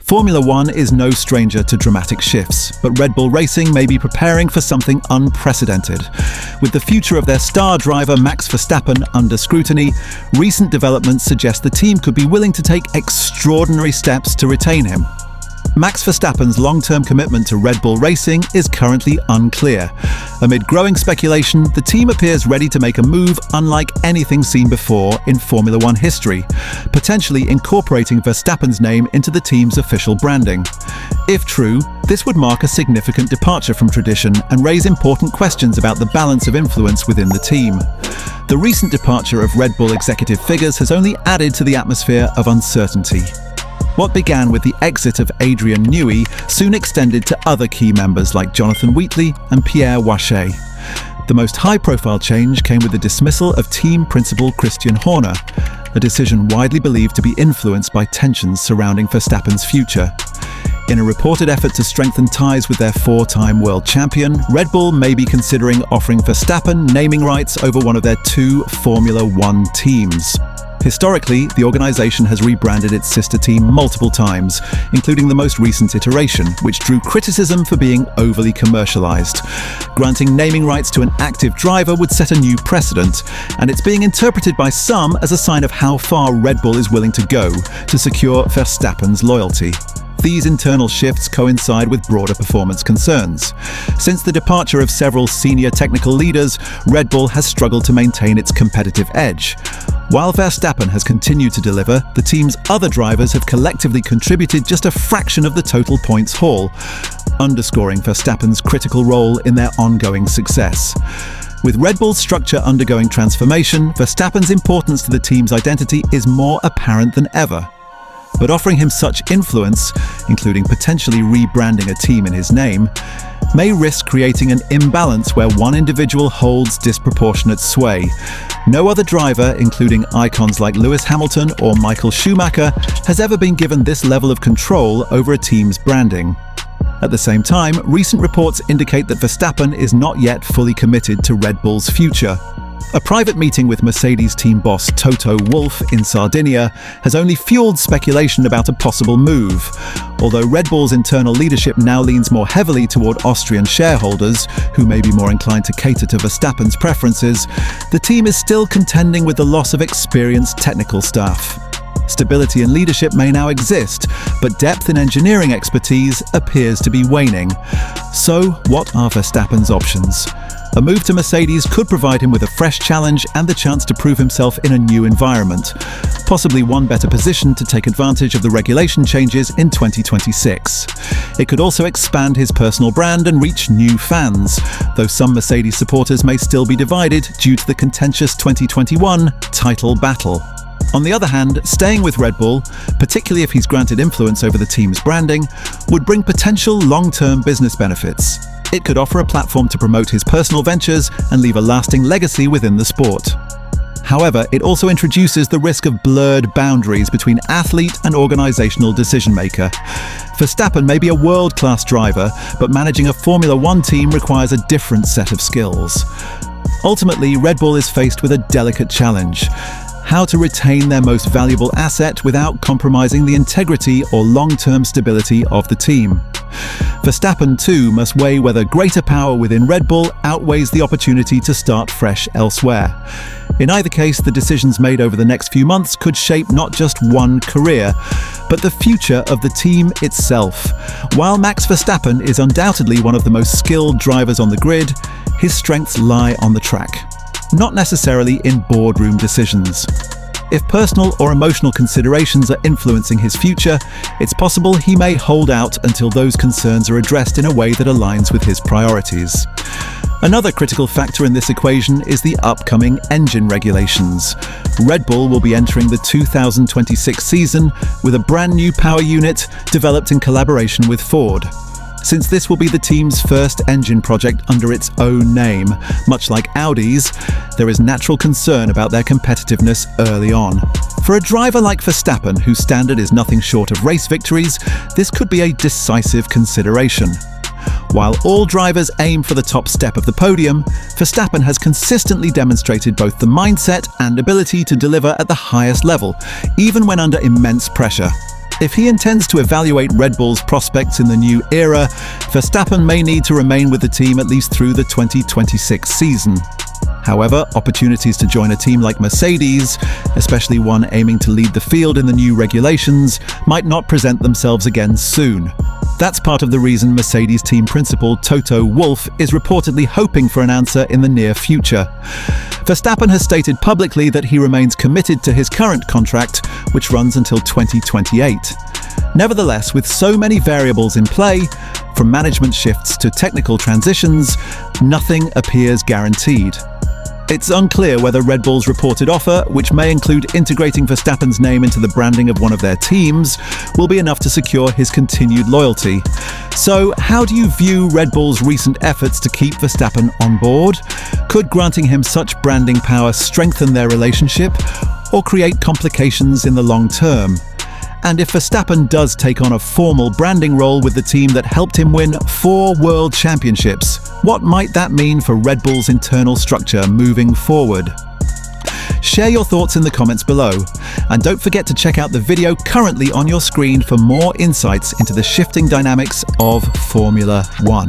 Formula One is no stranger to dramatic shifts, but Red Bull Racing may be preparing for something unprecedented. With the future of their star driver Max Verstappen under scrutiny, recent developments suggest the team could be willing to take extraordinary steps to retain him. Max Verstappen's long-term commitment to Red Bull Racing is currently unclear. Amid growing speculation, the team appears ready to make a move unlike anything seen before in Formula One history, potentially incorporating Verstappen's name into the team's official branding. If true, this would mark a significant departure from tradition and raise important questions about the balance of influence within the team. The recent departure of Red Bull executive figures has only added to the atmosphere of uncertainty. What began with the exit of Adrian Newey soon extended to other key members like Jonathan Wheatley and Pierre Wache. The most high-profile change came with the dismissal of team principal Christian Horner, a decision widely believed to be influenced by tensions surrounding Verstappen's future. In a reported effort to strengthen ties with their four-time world champion, Red Bull may be considering offering Verstappen naming rights over one of their two Formula One teams. Historically, the organisation has rebranded its sister team multiple times, including the most recent iteration, which drew criticism for being overly commercialised. Granting naming rights to an active driver would set a new precedent, and it's being interpreted by some as a sign of how far Red Bull is willing to go to secure Verstappen's loyalty. These internal shifts coincide with broader performance concerns. Since the departure of several senior technical leaders, Red Bull has struggled to maintain its competitive edge. While Verstappen has continued to deliver, the team's other drivers have collectively contributed just a fraction of the total points haul, underscoring Verstappen's critical role in their ongoing success. With Red Bull's structure undergoing transformation, Verstappen's importance to the team's identity is more apparent than ever. But offering him such influence, including potentially rebranding a team in his name, may risk creating an imbalance where one individual holds disproportionate sway. No other driver, including icons like Lewis Hamilton or Michael Schumacher, has ever been given this level of control over a team's branding. At the same time, recent reports indicate that Verstappen is not yet fully committed to Red Bull's future. A private meeting with Mercedes team boss Toto Wolff in Sardinia has only fueled speculation about a possible move. Although Red Bull's internal leadership now leans more heavily toward Austrian shareholders, who may be more inclined to cater to Verstappen's preferences, the team is still contending with the loss of experienced technical staff. Stability and leadership may now exist, but depth in engineering expertise appears to be waning. So, what are Verstappen's options? A move to Mercedes could provide him with a fresh challenge and the chance to prove himself in a new environment, possibly one better positioned to take advantage of the regulation changes in 2026. It could also expand his personal brand and reach new fans, though some Mercedes supporters may still be divided due to the contentious 2021 title battle. On the other hand, staying with Red Bull, particularly if he's granted influence over the team's branding, would bring potential long-term business benefits. It could offer a platform to promote his personal ventures and leave a lasting legacy within the sport. However, it also introduces the risk of blurred boundaries between athlete and organisational decision-maker. Verstappen may be a world-class driver, but managing a Formula One team requires a different set of skills. Ultimately, Red Bull is faced with a delicate challenge: how to retain their most valuable asset without compromising the integrity or long-term stability of the team. Verstappen, too, must weigh whether greater power within Red Bull outweighs the opportunity to start fresh elsewhere. In either case, the decisions made over the next few months could shape not just one career, but the future of the team itself. While Max Verstappen is undoubtedly one of the most skilled drivers on the grid, his strengths lie on the track, not necessarily in boardroom decisions. If personal or emotional considerations are influencing his future, it's possible he may hold out until those concerns are addressed in a way that aligns with his priorities. Another critical factor in this equation is the upcoming engine regulations. Red Bull will be entering the 2026 season with a brand new power unit developed in collaboration with Ford. Since this will be the team's first engine project under its own name, much like Audi's, there is natural concern about their competitiveness early on. For a driver like Verstappen, whose standard is nothing short of race victories, this could be a decisive consideration. While all drivers aim for the top step of the podium, Verstappen has consistently demonstrated both the mindset and ability to deliver at the highest level, even when under immense pressure. If he intends to evaluate Red Bull's prospects in the new era, Verstappen may need to remain with the team at least through the 2026 season. However, opportunities to join a team like Mercedes, especially one aiming to lead the field in the new regulations, might not present themselves again soon. That's part of the reason Mercedes team principal Toto Wolff is reportedly hoping for an answer in the near future. Verstappen has stated publicly that he remains committed to his current contract, which runs until 2028. Nevertheless, with so many variables in play, from management shifts to technical transitions, nothing appears guaranteed. It's unclear whether Red Bull's reported offer, which may include integrating Verstappen's name into the branding of one of their teams, will be enough to secure his continued loyalty. So, how do you view Red Bull's recent efforts to keep Verstappen on board? Could granting him such branding power strengthen their relationship, or create complications in the long term? And if Verstappen does take on a formal branding role with the team that helped him win 4 world championships, what might that mean for Red Bull's internal structure moving forward? Share your thoughts in the comments below, and don't forget to check out the video currently on your screen for more insights into the shifting dynamics of Formula One.